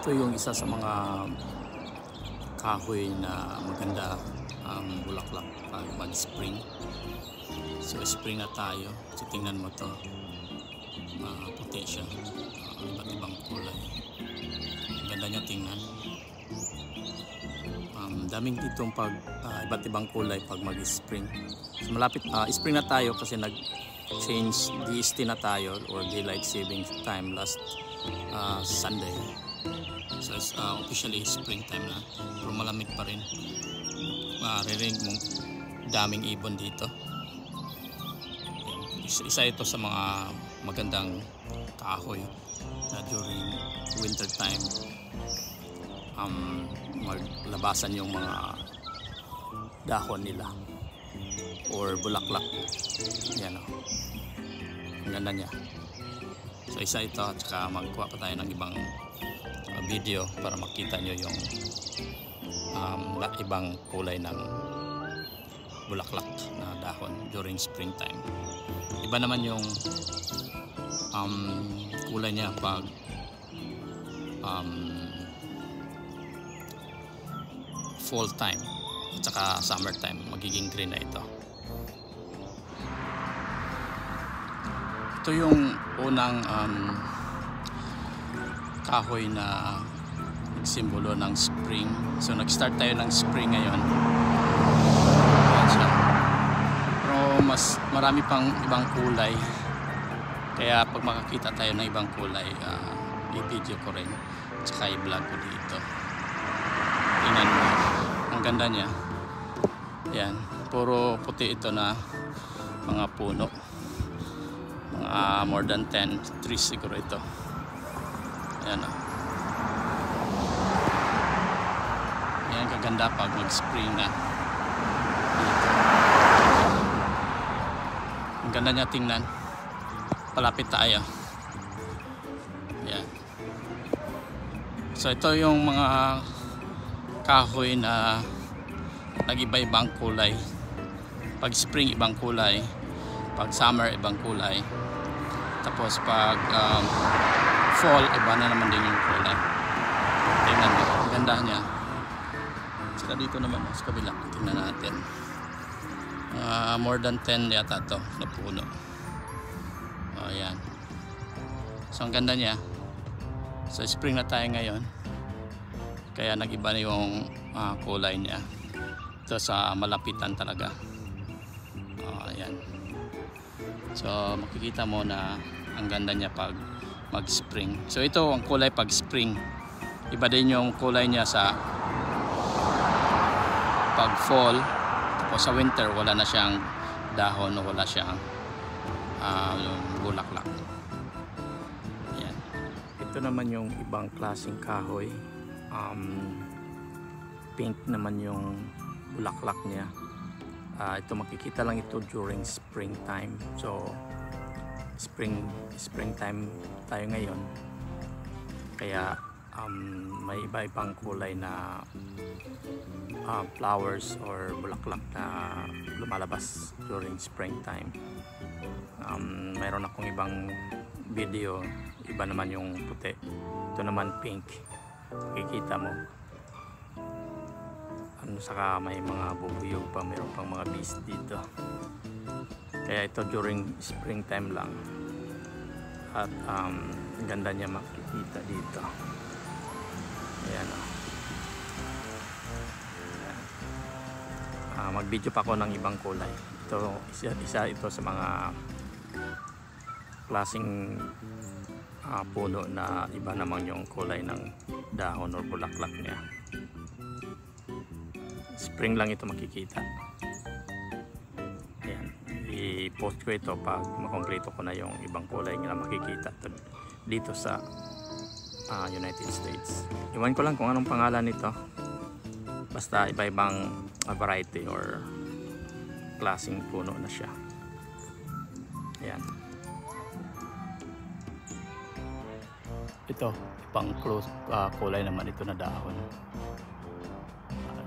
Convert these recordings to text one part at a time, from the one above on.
Ito yung isa sa mga kahoy na maganda ang bulaklak pag mag-spring. So spring na tayo. So tingnan mo to, puti siya, iba't ibang kulay. Ganda niya tingnan. Daming ditong pag iba't ibang kulay pag mag-spring. So malapit spring na tayo kasi nag-change DST na tayo, or daylight saving time, last Sunday. So officially springtime na, pero malamig pa rin. Maririnig mong daming ibon dito. Isa ito sa mga magandang kahoy na during winter time maglabasan yung mga dahon nila or bulaklak. Yan o, ang ganda niya. So isa ito, at saka magkuha pa tayo ng ibang video para makita nyo yung ibang kulay ng bulaklak na dahon during springtime. Iba naman yung kulay niya pag fall time at saka summer time. Magiging green na ito. Ito yung unang kahoy na simbolo ng spring. So nag-start tayo ng spring ngayon. Ayan siya. Pero marami pang ibang kulay. Kaya pag makakita tayo ng ibang kulay, i-video ko rin. Tsaka i-vlog ko dito. Tingnan mo. Ang ganda niya. Ayan. Puro puti ito na mga puno. Mga more than 10 trees siguro ito. Ayan o. Ayan, kaganda pag mag-spring na dito. Ang ganda niya tingnan. Palapit tayo. Ayan. So ito yung mga kahoy na nag-iba-ibang kulay. Pag spring ibang kulay, pag summer ibang kulay, tapos pag fall iba na naman din yung kulay. Tingnan mo, ganda niya. Saka dito naman sa kabila, tingnan natin. More than 10 yata to na puno. Ayan. So ang ganda niya. So spring na tayo ngayon, kaya nag-iba na yung kulay niya. Ito sa malapitan talaga. Ayan. So makikita mo na ang ganda niya pag mag-spring. So ito ang kulay pag spring. Iba din yung kulay niya sa pag fall. Tapos sa winter wala na siyang dahon, o wala siyang yung bulaklak. Ayan. Ito naman yung ibang klaseng kahoy. Pink naman yung bulaklak niya. Ito makikita lang ito during springtime. So springtime tayo ngayon, kaya may iba-ibang kulay na flowers or bulaklak na lumalabas during springtime. Mayroon akong ibang video, iba naman yung puti, ito naman pink. Makikita mo, saka may mga bubuyog pa, mayroon pang mga bees dito. Kaya ito during springtime lang, at ganda niya makikita dito. Ayan o. Mag-video pa ako ng ibang kulay. Ito isa ito sa mga klaseng puno na iba naman yung kulay ng dahon o bulaklak niya. Spring lang ito makikita. Ayan. I-post ko ito pag makompleto ko na yung ibang kulay na makikita dito sa United States. Iwan ko lang kung anong pangalan nito. Basta iba-ibang variety or klaseng puno na siya. Ayan. Ito, pang kulay naman ito na dahon.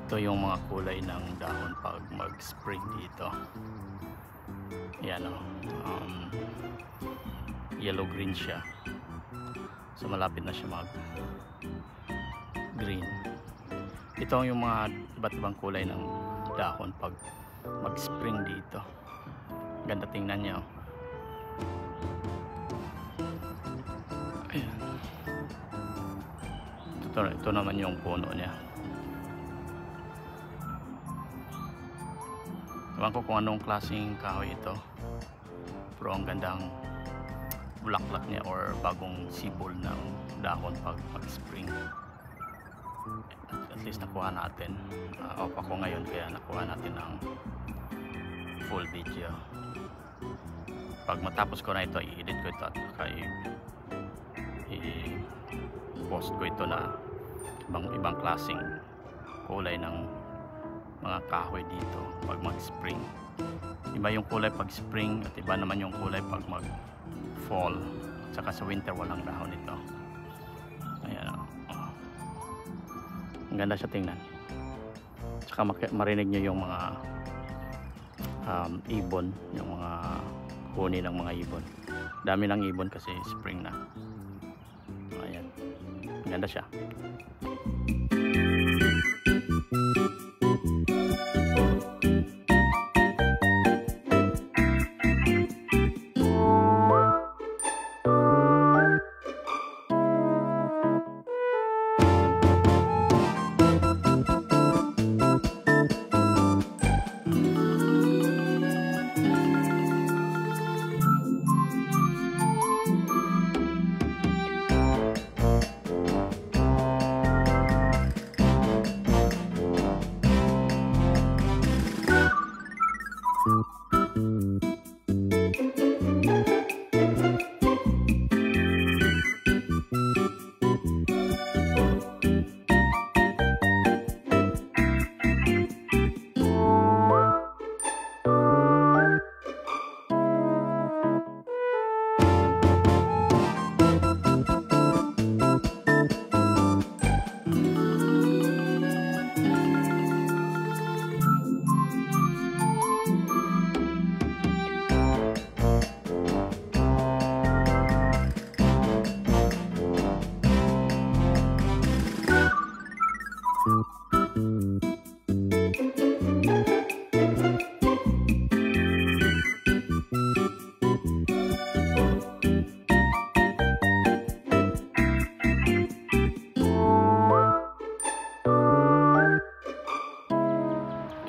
Ito yung mga kulay ng dahon pag mag-spring dito. Ayan o. Yellow green siya. So malapit na siya green. Ito yung mga iba't ibang kulay ng dahon pag mag-spring dito. Ganda tingnan nyo. Ayan. Ito naman yung puno niya. Ewan ko kung anong klaseng kahoy ito, pero ang gandang bulaklak niya or bagong sibol ng dahon pag mag-spring. At least nakuha natin. Off ako ngayon kaya nakuha natin ang full video. Pag matapos ko na ito, i-edit ko ito at i-post ko ito na ibang klaseng kulay ng mga kahoy dito pag mag-spring. Iba yung kulay pag spring at iba naman yung kulay pag mag-fall. Tsaka sa winter walang dahon ito. Ayan, oh. Ang ganda siya tingnan. Tsaka marinig nyo yung mga ibon, yung mga huni ng mga ibon. Dami ng ibon kasi spring na. Ayan, ang ganda siya.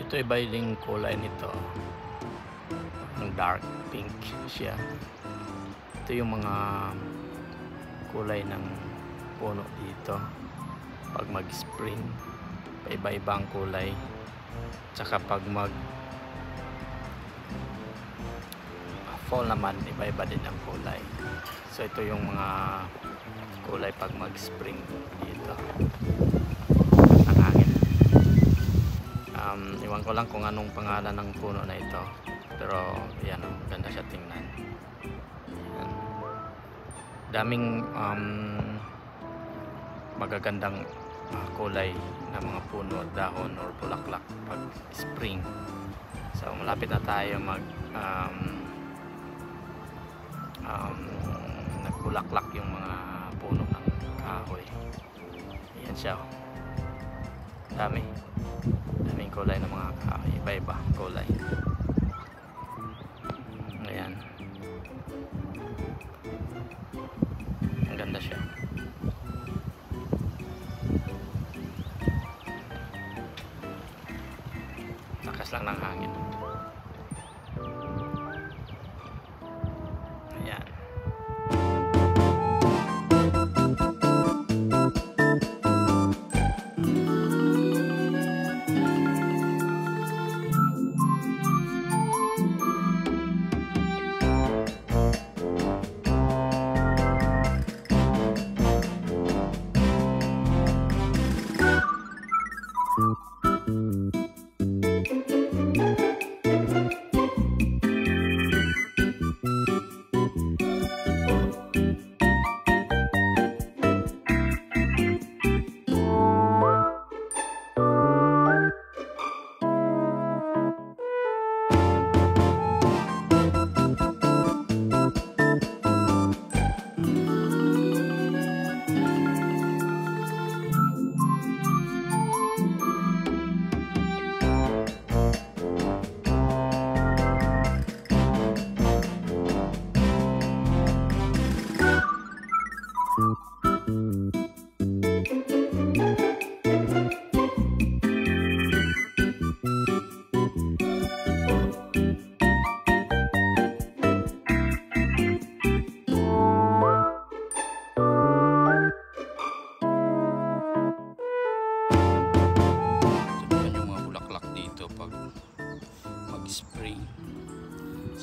Ito iba yung kulay nito, ang dark pink siya. Ito yung mga kulay ng puno dito pag mag-spring, iba-ibang kulay. Tsaka pag mag-fall naman, iba-iba din ang kulay. So ito yung mga kulay pag mag-spring dito. Ang hangin. Iwan ko lang kung anong pangalan ng puno na ito, pero yan, ganda siya tingnan. Yan. Daming magagandang kulay na mga puno, dahon or bulaklak pag spring. So malapit na tayo nagbulaklak yung mga puno ng kahoy. Yan siya. Daming kulay ng mga kahoy, iba-iba kulay. Ayan, ang ganda siya. Lakas lang ng hangin. Ayan.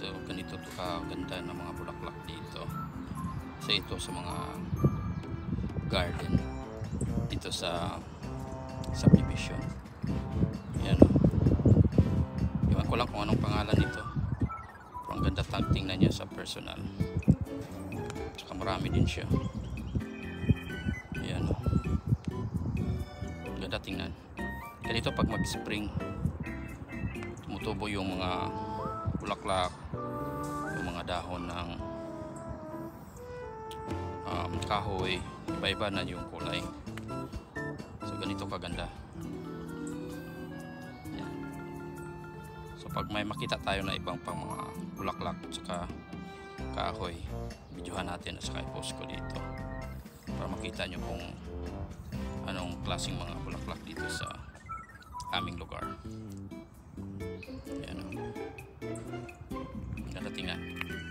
So ganito to kaganda ng mga bulaklak dito. So ito sa mga garden dito sa subdivision. Yan o. Iwan ko lang kung anong pangalan nito. Pero ang ganda tingnan niya sa personal. Saka marami din siya. Yan o. Ganda tingnan. Ganito pag mag-spring, tumutubo yung mga bulaklak, yung mga dahon ng kahoy, iba-iba na yung kulay. So ganito kaganda. Yan. So pag may makita tayo na ibang pang mga bulaklak at saka kahoy, videohan natin at saka i-post ko dito para makita nyo kung anong klaseng mga bulaklak dito sa aming lugar. Yan o. Ganda tingnan. Yan.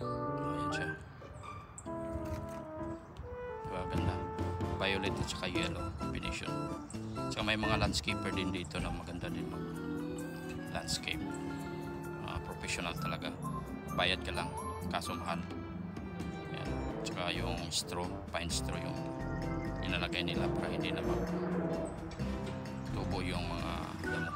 Ayan siya. Diba ganda? Violet at saka yellow combination. Saka may mga landscaper din dito na maganda din mag landscape. Professional talaga. Bayad ka lang, kaso mahal. Yan. Tsaka yung straw, pine straw yung inalagay nila para hindi na tubo yung mga damo.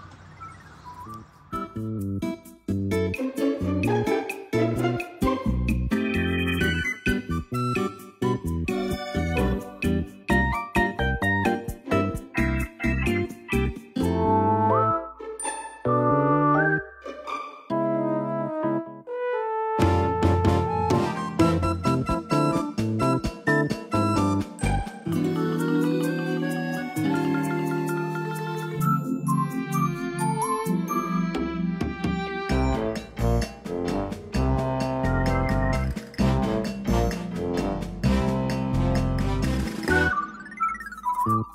Thank you.